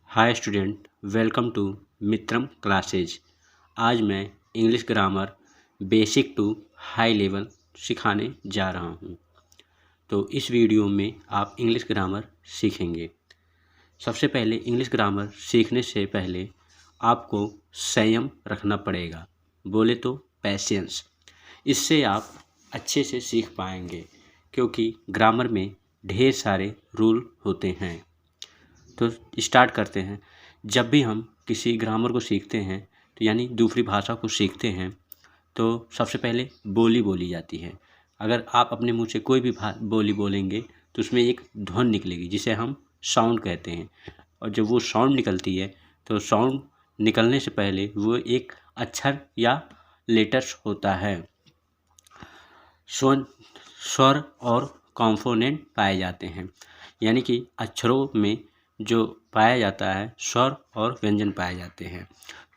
Hi student, welcome to Mitram classes. आज मैं English grammar basic to high level सिखाने जा रहा हूँ। तो इस वीडियो में आप इंग्लिश ग्रामर सीखेंगे। सबसे पहले इंग्लिश ग्रामर सीखने से पहले आपको संयम रखना पड़ेगा, बोले तो पैशेंस। इससे आप अच्छे से सीख पाएंगे, क्योंकि ग्रामर में ढेर सारे रूल होते हैं। तो स्टार्ट करते हैं। जब भी हम किसी ग्रामर को सीखते हैं, तो यानी दूसरी भाषा को सीखते हैं, तो सबसे पहले बोली बोली जाती है। अगर आप अपने मुंह से कोई भी बोली बोलेंगे तो उसमें एक ध्वनि निकलेगी, जिसे हम साउंड कहते हैं। और जब वो साउंड निकलती है तो साउंड निकलने से पहले वो एक अक्षर या लेटर्स होता है। स्वर और कॉम्पोनेंट पाए जाते हैं, यानी कि अक्षरों में जो पाया जाता है स्वर और व्यंजन पाए जाते हैं।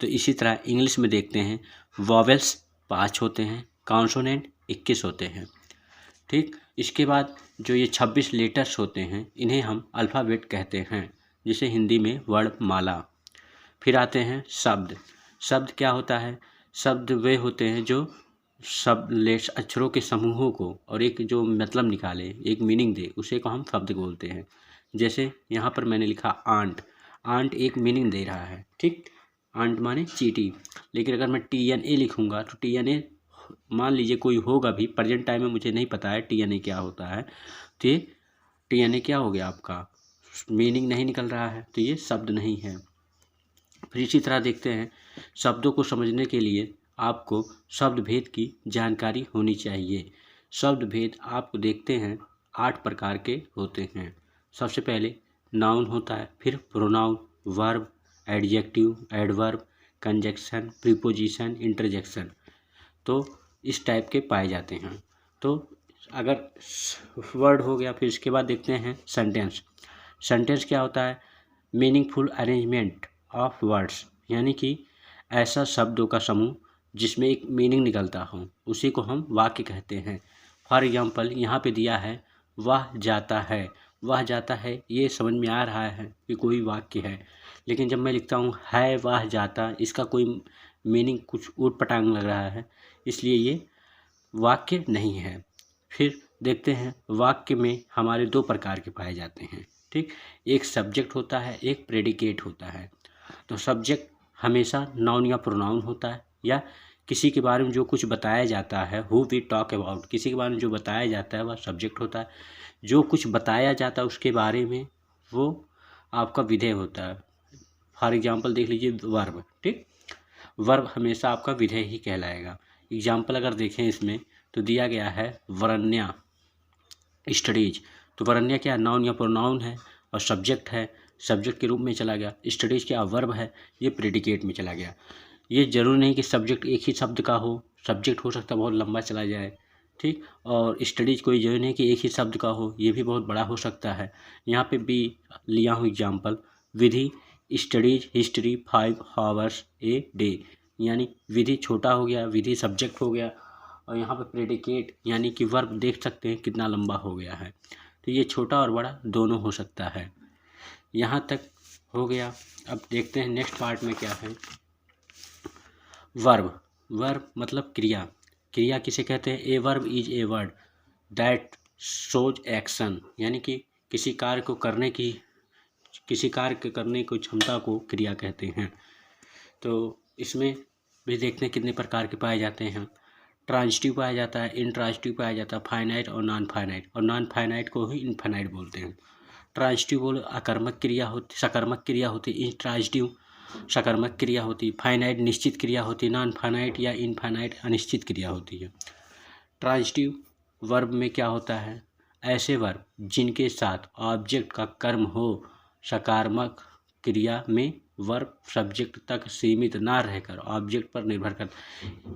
तो इसी तरह इंग्लिश में देखते हैं, वॉवेल्स 5 होते हैं, कॉन्सोनेंट 21 होते हैं। ठीक, इसके बाद जो ये 26 लेटर्स होते हैं, इन्हें हम अल्फ़ाबेट कहते हैं, जिसे हिंदी में वर्णमाला। फिर आते हैं शब्द। शब्द क्या होता है? शब्द वे होते हैं जो अक्षरों के समूहों को और एक जो मतलब निकाले, एक मीनिंग दे, उसे को हम शब्द बोलते हैं। जैसे यहाँ पर मैंने लिखा आंट। आंट एक मीनिंग दे रहा है, ठीक। आंट माने चींटी। लेकिन अगर मैं TNA लिखूँगा तो TNA मान लीजिए कोई होगा भी, प्रेजेंट टाइम में मुझे नहीं पता है TNA क्या होता है, तो ये TNA क्या हो गया, आपका मीनिंग नहीं निकल रहा है, तो ये शब्द नहीं है। फिर इसी तरह देखते हैं, शब्दों को समझने के लिए आपको शब्द भेद की जानकारी होनी चाहिए। शब्द भेद आपको देखते हैं 8 प्रकार के होते हैं। सबसे पहले नाउन होता है, फिर pronoun, verb, adjective, adverb, conjunction, preposition, interjection. तो इस टाइप के पाए जाते हैं। तो अगर वर्ड हो गया, फिर इसके बाद देखते हैं सेंटेंस। सेंटेंस क्या होता है? मीनिंगफुल अरेंजमेंट ऑफ वर्ड्स, यानी कि ऐसा शब्दों का समूह जिसमें एक मीनिंग निकलता हो, उसी को हम वाक्य कहते हैं। फॉर एग्जांपल यहाँ पे दिया है, वह जाता है। वह जाता है, ये समझ में आ रहा है कि कोई वाक्य है। लेकिन जब मैं लिखता हूँ है वह जाता, इसका कोई मीनिंग कुछ ऊट पटांग लग रहा है, इसलिए ये वाक्य नहीं है। फिर देखते हैं, वाक्य में हमारे 2 प्रकार के पाए जाते हैं, ठीक। एक सब्जेक्ट होता है, एक प्रेडिकेट होता है। तो सब्जेक्ट हमेशा नाउन या प्रोनाउन होता है, या किसी के बारे में जो कुछ बताया जाता है, हु वी टॉक अबाउट, किसी के बारे में जो बताया जाता है वह सब्जेक्ट होता है। जो कुछ बताया जाता है उसके बारे में, वो आपका विधेय होता है। फॉर एग्जाम्पल देख लीजिए वर्ब, ठीक। वर्ब हमेशा आपका विधेय ही कहलाएगा। एग्जाम्पल अगर देखें इसमें, तो दिया गया है वरन्या स्टडीज। तो वरन्या क्या नाउन या प्रोनाउन है और सब्जेक्ट है, सब्जेक्ट के रूप में चला गया। स्टडीज क्या वर्ब है, ये प्रेडिकेट में चला गया। ये जरूरी नहीं कि सब्जेक्ट एक ही शब्द का हो, सब्जेक्ट हो सकता है बहुत लंबा चला जाए, ठीक। और स्टडीज कोई जरूरी नहीं कि एक ही शब्द का हो, ये भी बहुत बड़ा हो सकता है। यहाँ पे भी लिया हूँ example, Vidhi studies history 5 hours a day, यानी विधि छोटा हो गया, विधि सब्जेक्ट हो गया, और यहाँ पे प्रेडिकेट यानी कि वर्ब देख सकते हैं कितना लंबा हो गया है। तो ये छोटा और बड़ा दोनों हो सकता है। यहाँ तक हो गया। अब देखते हैं नेक्स्ट पार्ट में क्या है। वर्ब। वर्ब मतलब क्रिया। क्रिया किसे कहते हैं? A verb is a word that shows action, यानी कि किसी कार्य को करने की क्षमता को क्रिया कहते हैं। तो इसमें भी देखते हैं कितने प्रकार के पाए जाते हैं। ट्रांजिटिव पाया जाता है, इंट्रांजिटिव पाया जाता है, फाइनाइट और नॉन फाइनाइट, और नॉन फाइनाइट को ही इनफाइनाइट बोलते हैं। ट्रांजिटिव बोले अकर्मक क्रिया होती, सकर्मक क्रिया होती, इंट्रांजिटिव सकर्मक क्रिया होती, फाइनाइट निश्चित क्रिया होती, नॉन फाइनाइट या इनफाइनाइट अनिश्चित क्रिया होती है। ट्रांजिटिव वर्ब में क्या होता है? ऐसे वर्ब जिनके साथ ऑब्जेक्ट का कर्म हो। सकारात्मक क्रिया में वर्ब सब्जेक्ट तक सीमित ना रहकर ऑब्जेक्ट पर निर्भर कर,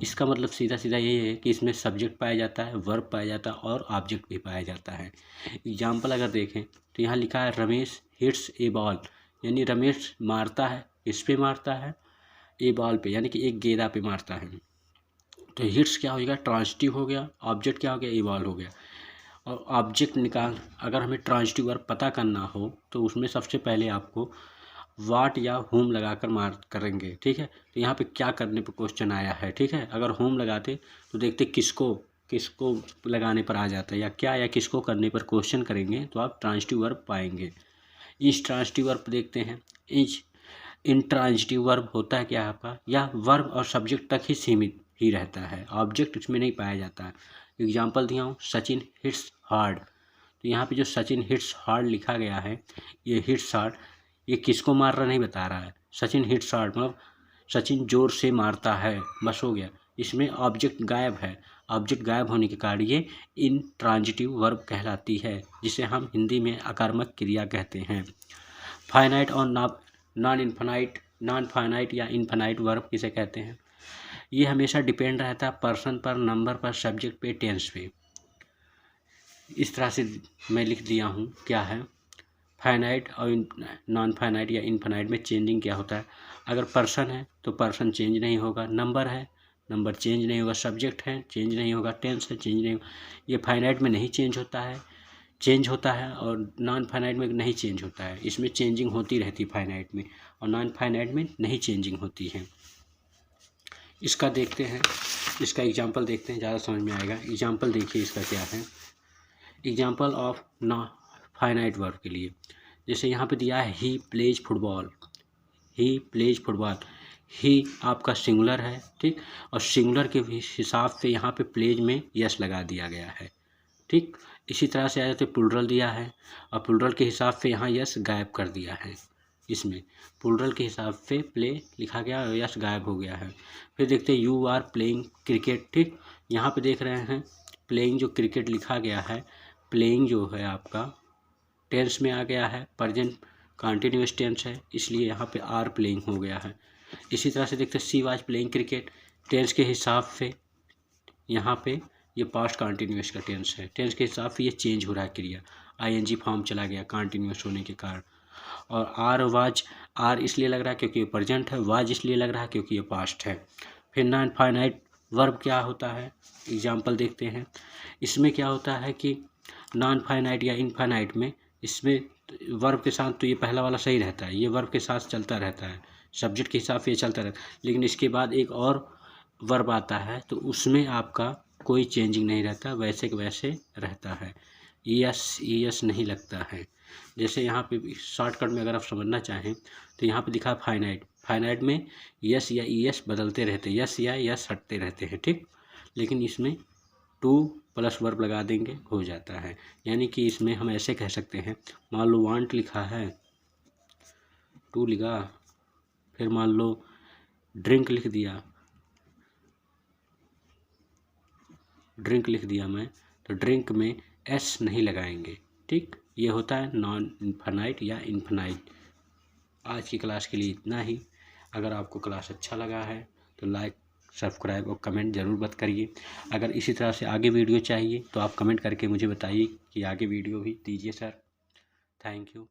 इसका मतलब सीधा सीधा यही है कि इसमें सब्जेक्ट पाया जाता है, वर्ब पाया जाता है और ऑब्जेक्ट भी पाया जाता है। एग्जाम्पल अगर देखें तो यहाँ लिखा है रमेश हिट्स ए बॉल, यानी रमेश मारता है, इस पे मारता है, ए बॉल पे, यानी कि एक गेंदा पे मारता है। तो हिट्स क्या हो गया? ट्रांजिटिव हो गया। ऑब्जेक्ट क्या हो गया? ए बॉल हो गया। और ऑब्जेक्ट अगर हमें ट्रांजिटिव वर्ब पता करना हो तो उसमें सबसे पहले आपको वाट या होम लगाकर मार करेंगे, ठीक है। तो यहाँ पे क्या करने पर क्वेश्चन आया है, ठीक है। अगर होम लगाते तो देखते किसको लगाने पर आ जाता है, या क्या या किसको करने पर क्वेश्चन करेंगे तो आप ट्रांजिटिव वर्ब पाएंगे। इस ट्रांजिटिव वर्ब देखते हैं। इंट्रांजिटिव वर्ब होता है क्या आपका, या वर्ब और सब्जेक्ट तक ही सीमित ही रहता है, ऑब्जेक्ट इसमें नहीं पाया जाता है। एग्जाम्पल दिया हूँ, सचिन हिट्स हार्ड। तो यहाँ पे जो सचिन हिट्स हार्ड लिखा गया है, ये हिट्स हार्ड ये किसको मार रहा नहीं बता रहा है। सचिन हिट्स हार्ड मतलब सचिन जोर से मारता है, बस हो गया। इसमें ऑब्जेक्ट गायब है, ऑब्जेक्ट गायब होने के कारण ये इंट्रांजिटिव वर्ब कहलाती है, जिसे हम हिंदी में आकर्मक क्रिया कहते हैं। फाइनाइट और नॉन फाइनाइट या इनफाइनाइट वर्ब किसे कहते हैं। ये हमेशा डिपेंड रहता है पर्सन पर, नंबर पर, सब्जेक्ट पे, टेंस पे। इस तरह से मैं लिख दिया हूँ क्या है। फाइनाइट और नॉन फाइनाइट या इनफाइनाइट में चेंजिंग क्या होता है। अगर पर्सन है तो पर्सन चेंज नहीं होगा, नंबर है नंबर चेंज नहीं होगा, सब्जेक्ट है चेंज नहीं होगा, टेंस है चेंज नहीं होगा। ये फाइनाइट में नहीं चेंज होता है, चेंज होता है, और नॉन फाइनाइट में नहीं चेंज होता है। इसमें चेंजिंग होती रहती है फाइनाइट में, और नॉन फाइनाइट में नहीं चेंजिंग होती है। इसका देखते हैं, इसका एग्जाम्पल देखते हैं, ज़्यादा समझ में आएगा। एग्जाम्पल देखिए इसका क्या है। Example of non finite verb के लिए, जैसे यहाँ पे दिया है he plays football. He plays football, he आपका सिंगुलर है, ठीक, और सिंगुलर के हिसाब से यहाँ पे प्लेज में यस लगा दिया गया है, ठीक। इसी तरह से आ जाते प्लूरल दिया है, और प्लूरल के हिसाब से यहाँ यस गायब कर दिया है। इसमें प्लूरल के हिसाब से प्ले लिखा गया और यस गायब हो गया है। फिर देखते हैं यू आर प्लेइंग क्रिकेट, ठीक। यहाँ पे देख रहे हैं प्लेइंग जो क्रिकेट लिखा गया है, प्लेइंग जो है आपका टेंस में आ गया है, प्रेजेंट कंटिन्यूअस टेंस है, इसलिए यहाँ पे आर प्लेइंग हो गया है। इसी तरह से देखते हैं she was playing cricket, tense के हिसाब से यहाँ पे ये पास्ट कंटिन्यूअस का टेंस है, टेंस के हिसाब से ये चेंज हो रहा है क्रिया, आईएनजी फॉर्म चला गया कंटिन्यूअस होने के कारण। और आर वाज, आर इसलिए लग रहा है क्योंकि ये प्रेजेंट है, वाज इसलिए लग रहा है क्योंकि ये पास्ट है। फिर नॉन फाइनाइट वर्ब क्या होता है, एग्जाम्पल देखते हैं। इसमें क्या होता है कि नॉन फाइनाइट या इनफाइनाइट में, इसमें वर्ब के साथ तो ये पहला वाला सही रहता है, ये वर्ब के साथ चलता रहता है, सब्जेक्ट के हिसाब से ये चलता रहता है। लेकिन इसके बाद एक और वर्ब आता है तो उसमें आपका कोई चेंजिंग नहीं रहता, वैसे के वैसे रहता है, यस नहीं लगता है। जैसे यहाँ पे शॉर्टकट में अगर आप समझना चाहें तो यहाँ पे दिखा फाइनाइट, फाइनाइट में यस या ईएस बदलते रहते हैं, यस या यस हटते रहते हैं, ठीक। लेकिन इसमें टू प्लस वर्ब लगा देंगे हो जाता है। यानी कि इसमें हम ऐसे कह सकते हैं, मान लो वांट लिखा है, टू लिखा, फिर मान लो ड्रिंक लिख दिया, ड्रिंक लिख दिया मैं, तो ड्रिंक में एस नहीं लगाएंगे, ठीक। ये होता है नॉन इनफाइनाइट या इनफाइनाइट। आज की क्लास के लिए इतना ही। अगर आपको क्लास अच्छा लगा है तो लाइक, सब्सक्राइब और कमेंट ज़रूर मत करिए। अगर इसी तरह से आगे वीडियो चाहिए तो आप कमेंट करके मुझे बताइए कि आगे वीडियो भी दीजिए सर। Thank you.